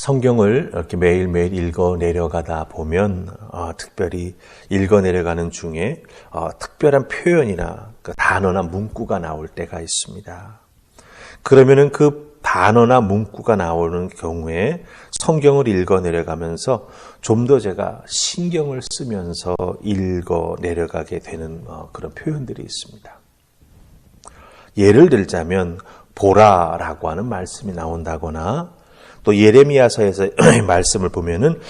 성경을 이렇게 매일매일 읽어 내려가다 보면 특별히 읽어 내려가는 중에 특별한 표현이나 단어나 문구가 나올 때가 있습니다. 그러면은 그 단어나 문구가 나오는 경우에 성경을 읽어 내려가면서 좀 더 제가 신경을 쓰면서 읽어 내려가게 되는 그런 표현들이 있습니다. 예를 들자면 보라라고 하는 말씀이 나온다거나 또 예레미야서에서 말씀을 보면은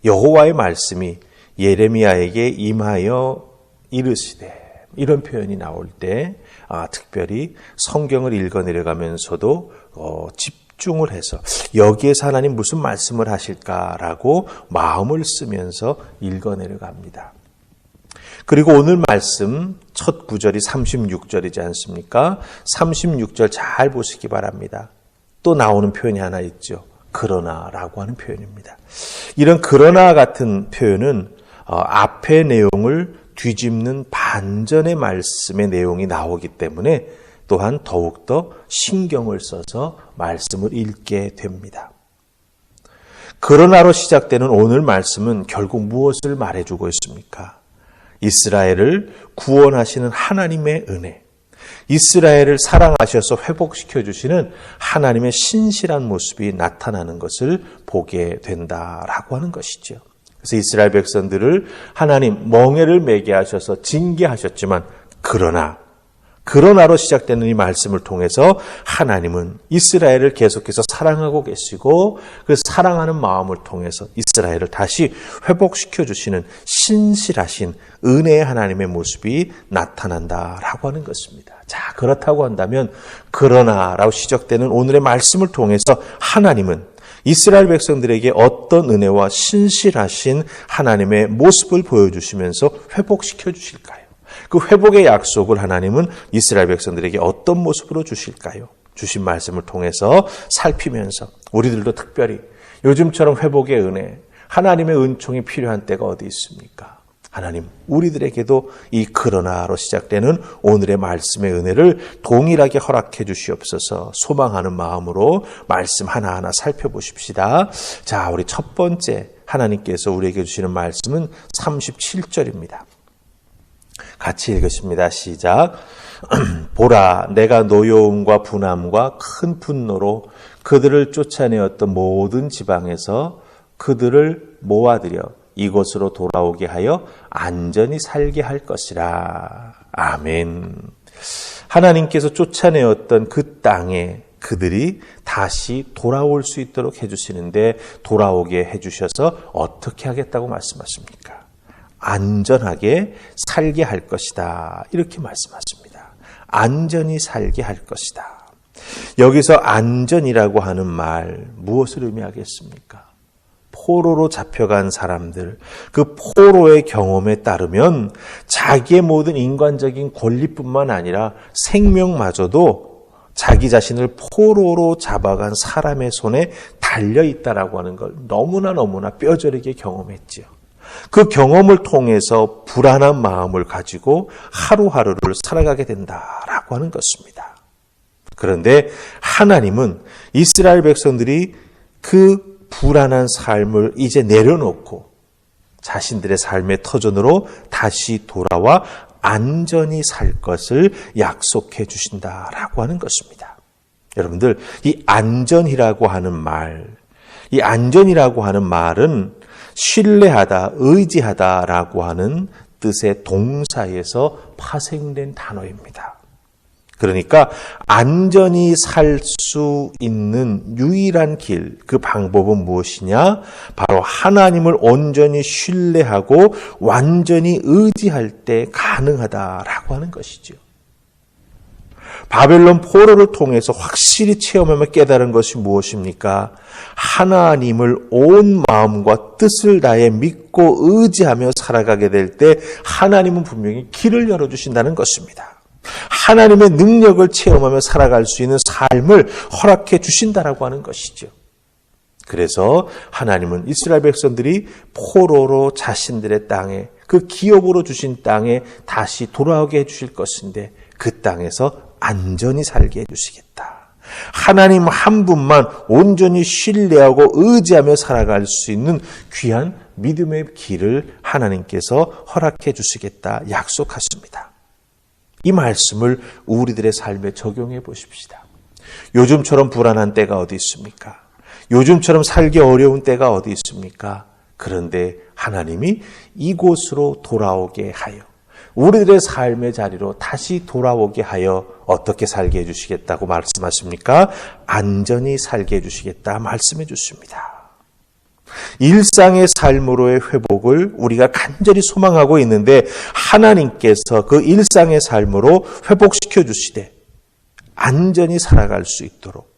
여호와의 말씀이 예레미야에게 임하여 이르시되 이런 표현이 나올 때 특별히 성경을 읽어 내려가면서도 집중을 해서 여기에서 하나님 무슨 말씀을 하실까라고 마음을 쓰면서 읽어 내려갑니다. 그리고 오늘 말씀 첫 구절이 36절이지 않습니까? 36절 잘 보시기 바랍니다. 또 나오는 표현이 하나 있죠. 그러나라고 하는 표현입니다. 이런 그러나 같은 표현은 앞의 내용을 뒤집는 반전의 말씀의 내용이 나오기 때문에 또한 더욱더 신경을 써서 말씀을 읽게 됩니다. 그러나로 시작되는 오늘 말씀은 결국 무엇을 말해주고 있습니까? 이스라엘을 구원하시는 하나님의 은혜, 이스라엘을 사랑하셔서 회복시켜 주시는 하나님의 신실한 모습이 나타나는 것을 보게 된다라고 하는 것이죠. 그래서 이스라엘 백성들을 하나님 멍에를 매게 하셔서 징계하셨지만 그러나로 시작되는 이 말씀을 통해서 하나님은 이스라엘을 계속해서 사랑하고 계시고 그 사랑하는 마음을 통해서 이스라엘을 다시 회복시켜 주시는 신실하신 은혜의 하나님의 모습이 나타난다라고 하는 것입니다. 자, 그렇다고 한다면 그러나라고 시작되는 오늘의 말씀을 통해서 하나님은 이스라엘 백성들에게 어떤 은혜와 신실하신 하나님의 모습을 보여주시면서 회복시켜 주실까요? 그 회복의 약속을 하나님은 이스라엘 백성들에게 어떤 모습으로 주실까요? 주신 말씀을 통해서 살피면서 우리들도 특별히 요즘처럼 회복의 은혜, 하나님의 은총이 필요한 때가 어디 있습니까? 하나님, 우리들에게도 이 그러나로 시작되는 오늘의 말씀의 은혜를 동일하게 허락해 주시옵소서. 소망하는 마음으로 말씀 하나하나 살펴보십시다. 자, 우리 첫 번째 하나님께서 우리에게 주시는 말씀은 37절입니다. 같이 읽으십니다. 시작. 보라, 내가 노여움과 분함과 큰 분노로 그들을 쫓아내었던 모든 지방에서 그들을 모아들여 이곳으로 돌아오게 하여 안전히 살게 할 것이라. 아멘. 하나님께서 쫓아내었던 그 땅에 그들이 다시 돌아올 수 있도록 해주시는데 돌아오게 해주셔서 어떻게 하겠다고 말씀하십니까? 안전하게 살게 할 것이다. 이렇게 말씀하십니다. 안전히 살게 할 것이다. 여기서 안전이라고 하는 말 무엇을 의미하겠습니까? 포로로 잡혀간 사람들, 그 포로의 경험에 따르면 자기의 모든 인간적인 권리뿐만 아니라 생명마저도 자기 자신을 포로로 잡아간 사람의 손에 달려있다라고 하는 걸 너무나 뼈저리게 경험했지요. 그 경험을 통해서 불안한 마음을 가지고 하루하루를 살아가게 된다라고 하는 것입니다. 그런데 하나님은 이스라엘 백성들이 그 불안한 삶을 이제 내려놓고 자신들의 삶의 터전으로 다시 돌아와 안전히 살 것을 약속해 주신다라고 하는 것입니다. 여러분들, 이 안전이라고 하는 말은 신뢰하다, 의지하다라고 하는 뜻의 동사에서 파생된 단어입니다. 그러니까 안전히 살 수 있는 유일한 길, 그 방법은 무엇이냐? 바로 하나님을 온전히 신뢰하고 완전히 의지할 때 가능하다라고 하는 것이죠. 바벨론 포로를 통해서 확실히 체험하며 깨달은 것이 무엇입니까? 하나님을 온 마음과 뜻을 다해 믿고 의지하며 살아가게 될 때 하나님은 분명히 길을 열어주신다는 것입니다. 하나님의 능력을 체험하며 살아갈 수 있는 삶을 허락해 주신다라고 하는 것이죠. 그래서 하나님은 이스라엘 백성들이 포로로 자신들의 땅에, 그 기업으로 주신 땅에 다시 돌아오게 해 주실 것인데 그 땅에서 안전히 살게 해주시겠다. 하나님 한 분만 온전히 신뢰하고 의지하며 살아갈 수 있는 귀한 믿음의 길을 하나님께서 허락해 주시겠다 약속하십니다. 이 말씀을 우리들의 삶에 적용해 보십시다. 요즘처럼 불안한 때가 어디 있습니까? 요즘처럼 살기 어려운 때가 어디 있습니까? 그런데 하나님이 이곳으로 돌아오게 하여 우리들의 삶의 자리로 다시 돌아오게 하여 어떻게 살게 해주시겠다고 말씀하십니까? 안전히 살게 해주시겠다 말씀해 주십니다. 일상의 삶으로의 회복을 우리가 간절히 소망하고 있는데 하나님께서 그 일상의 삶으로 회복시켜 주시되 안전히 살아갈 수 있도록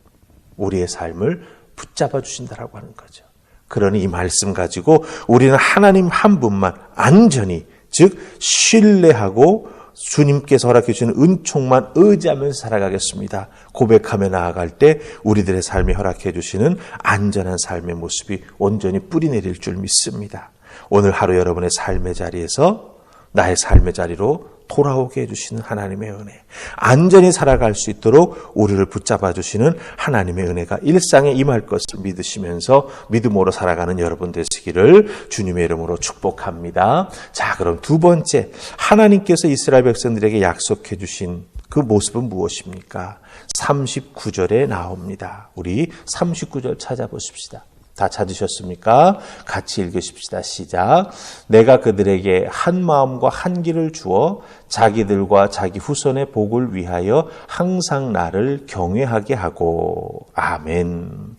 우리의 삶을 붙잡아 주신다라고 하는 거죠. 그러니 이 말씀 가지고 우리는 하나님 한 분만 안전히 즉 신뢰하고 주님께서 허락해 주시는 은총만 의지하면서 살아가겠습니다. 고백하며 나아갈 때 우리들의 삶이 허락해 주시는 안전한 삶의 모습이 온전히 뿌리내릴 줄 믿습니다. 오늘 하루 여러분의 삶의 자리에서 나의 삶의 자리로 돌아오게 해주시는 하나님의 은혜, 안전히 살아갈 수 있도록 우리를 붙잡아 주시는 하나님의 은혜가 일상에 임할 것을 믿으시면서 믿음으로 살아가는 여러분 되시기를 주님의 이름으로 축복합니다. 자, 그럼 두 번째, 하나님께서 이스라엘 백성들에게 약속해 주신 그 모습은 무엇입니까? 39절에 나옵니다. 우리 39절 찾아보십시다. 다 찾으셨습니까? 같이 읽으십시다. 시작. 내가 그들에게 한 마음과 한 길을 주어 자기들과 자기 후손의 복을 위하여 항상 나를 경외하게 하고. 아멘.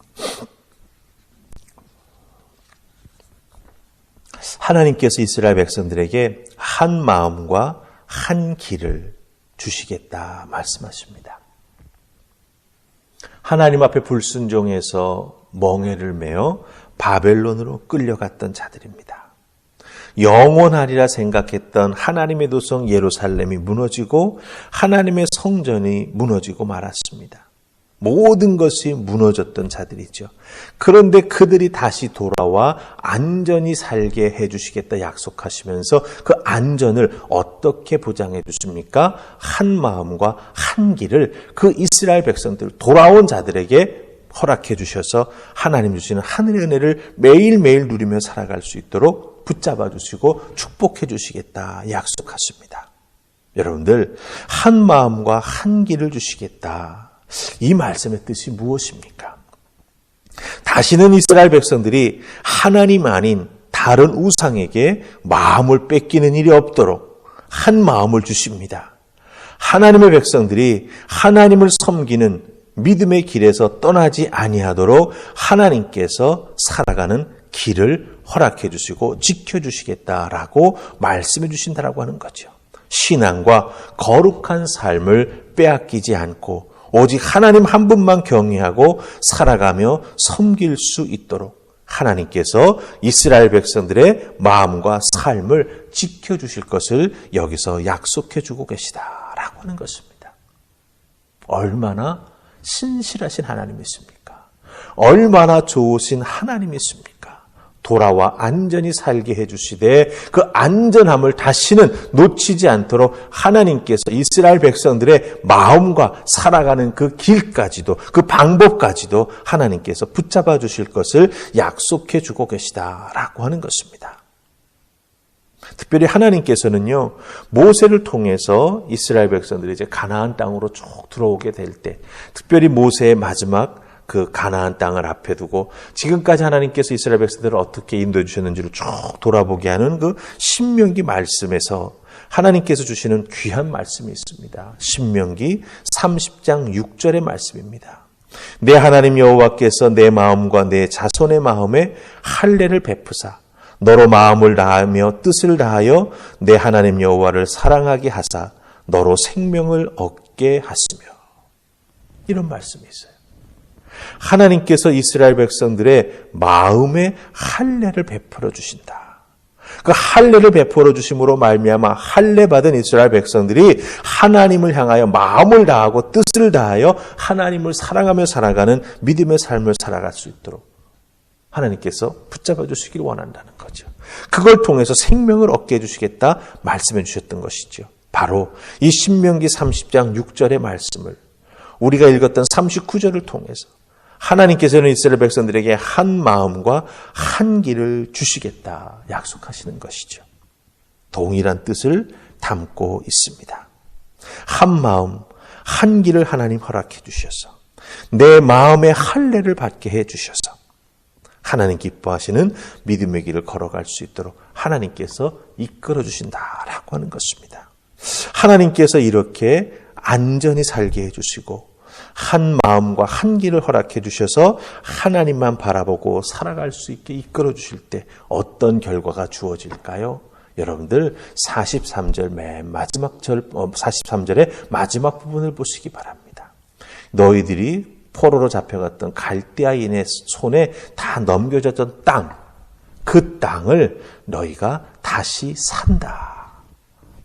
하나님께서 이스라엘 백성들에게 한 마음과 한 길을 주시겠다 말씀하십니다. 하나님 앞에 불순종해서 멍에를 메어 바벨론으로 끌려갔던 자들입니다. 영원하리라 생각했던 하나님의 도성 예루살렘이 무너지고 하나님의 성전이 무너지고 말았습니다. 모든 것이 무너졌던 자들이죠. 그런데 그들이 다시 돌아와 안전히 살게 해주시겠다 약속하시면서 그 안전을 어떻게 보장해 주십니까? 한 마음과 한 길을 그 이스라엘 백성들 돌아온 자들에게 허락해 주셔서 하나님 주시는 하늘의 은혜를 매일매일 누리며 살아갈 수 있도록 붙잡아 주시고 축복해 주시겠다 약속하십니다. 여러분들 한 마음과 한 길을 주시겠다. 이 말씀의 뜻이 무엇입니까? 다시는 이스라엘 백성들이 하나님 아닌 다른 우상에게 마음을 뺏기는 일이 없도록 한 마음을 주십니다. 하나님의 백성들이 하나님을 섬기는 믿음의 길에서 떠나지 아니하도록 하나님께서 살아가는 길을 허락해 주시고 지켜주시겠다라고 말씀해 주신다라고 하는 거죠. 신앙과 거룩한 삶을 빼앗기지 않고 오직 하나님 한 분만 경외하고 살아가며 섬길 수 있도록 하나님께서 이스라엘 백성들의 마음과 삶을 지켜주실 것을 여기서 약속해 주고 계시다라고 하는 것입니다. 얼마나 신실하신 하나님이십니까? 얼마나 좋으신 하나님이십니까? 돌아와 안전히 살게 해주시되 그 안전함을 다시는 놓치지 않도록 하나님께서 이스라엘 백성들의 마음과 살아가는 그 길까지도 그 방법까지도 하나님께서 붙잡아 주실 것을 약속해 주고 계시다라고 하는 것입니다. 특별히 하나님께서는요, 모세를 통해서 이스라엘 백성들이 이제 가나안 땅으로 쭉 들어오게 될 때, 특별히 모세의 마지막 그 가나안 땅을 앞에 두고 지금까지 하나님께서 이스라엘 백성들을 어떻게 인도해 주셨는지를 쭉 돌아보게 하는 그 신명기 말씀에서 하나님께서 주시는 귀한 말씀이 있습니다. 신명기 30장 6절의 말씀입니다. 내 하나님 여호와께서 내 마음과 내 자손의 마음에 할례를 베푸사 너로 마음을 다하며 뜻을 다하여 내 하나님 여호와를 사랑하게 하사 너로 생명을 얻게 하시며. 이런 말씀이 있어요. 하나님께서 이스라엘 백성들의 마음에 할례를 베풀어 주신다. 그 할례를 베풀어 주심으로 말미암아 할례 받은 이스라엘 백성들이 하나님을 향하여 마음을 다하고 뜻을 다하여 하나님을 사랑하며 살아가는 믿음의 삶을 살아갈 수 있도록 하나님께서 붙잡아 주시길 원한다는 거죠. 그걸 통해서 생명을 얻게 해주시겠다 말씀해 주셨던 것이죠. 바로 이 신명기 30장 6절의 말씀을 우리가 읽었던 39절을 통해서 하나님께서는 이스라엘 백성들에게 한 마음과 한 길을 주시겠다 약속하시는 것이죠. 동일한 뜻을 담고 있습니다. 한 마음, 한 길을 하나님 허락해 주셔서 내 마음의 할례를 받게 해 주셔서 하나님 기뻐하시는 믿음의 길을 걸어갈 수 있도록 하나님께서 이끌어 주신다라고 하는 것입니다. 하나님께서 이렇게 안전히 살게 해주시고 한 마음과 한 길을 허락해 주셔서 하나님만 바라보고 살아갈 수 있게 이끌어 주실 때 어떤 결과가 주어질까요? 여러분들 43절 맨 마지막 43절의 마지막 부분을 보시기 바랍니다. 너희들이 포로로 잡혀갔던 갈대아인의 손에 다 넘겨졌던 땅, 그 땅을 너희가 다시 산다.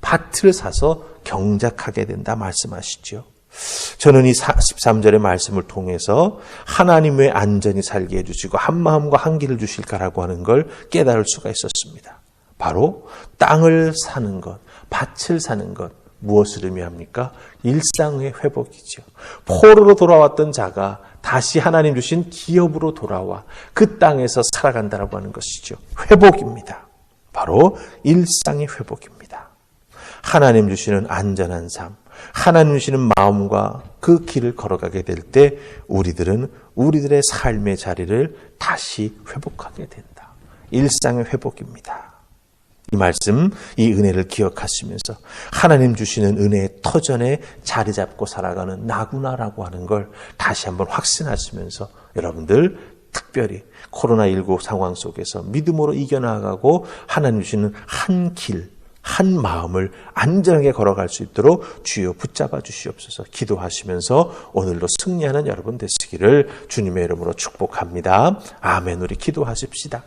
밭을 사서 경작하게 된다 말씀하시죠. 저는 이 43절의 말씀을 통해서 하나님 왜 안전히 살게 해주시고 한 마음과 한 길을 주실까라고 하는 걸 깨달을 수가 있었습니다. 바로 땅을 사는 것, 밭을 사는 것, 무엇을 의미합니까? 일상의 회복이죠. 포로로 돌아왔던 자가 다시 하나님 주신 기업으로 돌아와 그 땅에서 살아간다라고 하는 것이죠. 회복입니다. 바로 일상의 회복입니다. 하나님 주시는 안전한 삶, 하나님 주시는 마음과 그 길을 걸어가게 될 때 우리들은 우리들의 삶의 자리를 다시 회복하게 된다. 일상의 회복입니다. 이 말씀, 이 은혜를 기억하시면서 하나님 주시는 은혜의 터전에 자리 잡고 살아가는 나구나라고 하는 걸 다시 한번 확신하시면서 여러분들 특별히 코로나19 상황 속에서 믿음으로 이겨나가고 하나님 주시는 한 길, 한 마음을 안전하게 걸어갈 수 있도록 주여 붙잡아 주시옵소서. 기도하시면서 오늘도 승리하는 여러분 되시기를 주님의 이름으로 축복합니다. 아멘. 우리 기도하십시다.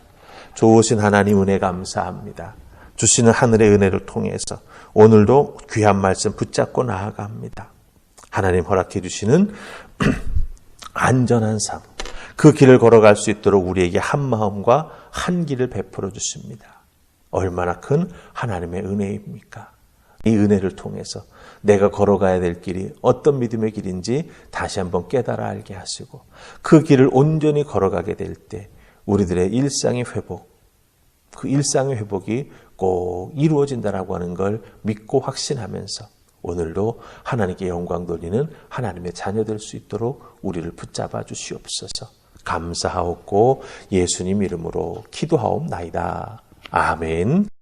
좋으신 하나님 은혜 감사합니다. 주시는 하늘의 은혜를 통해서 오늘도 귀한 말씀 붙잡고 나아갑니다. 하나님 허락해 주시는 안전한 삶, 그 길을 걸어갈 수 있도록 우리에게 한 마음과 한 길을 베풀어 주십니다. 얼마나 큰 하나님의 은혜입니까? 이 은혜를 통해서 내가 걸어가야 될 길이 어떤 믿음의 길인지 다시 한번 깨달아 알게 하시고 그 길을 온전히 걸어가게 될 때 우리들의 일상의 회복, 그 일상의 회복이 꼭 이루어진다라고 하는 걸 믿고 확신하면서 오늘도 하나님께 영광 돌리는 하나님의 자녀 될 수 있도록 우리를 붙잡아 주시옵소서. 감사하옵고 예수님 이름으로 기도하옵나이다. 아멘.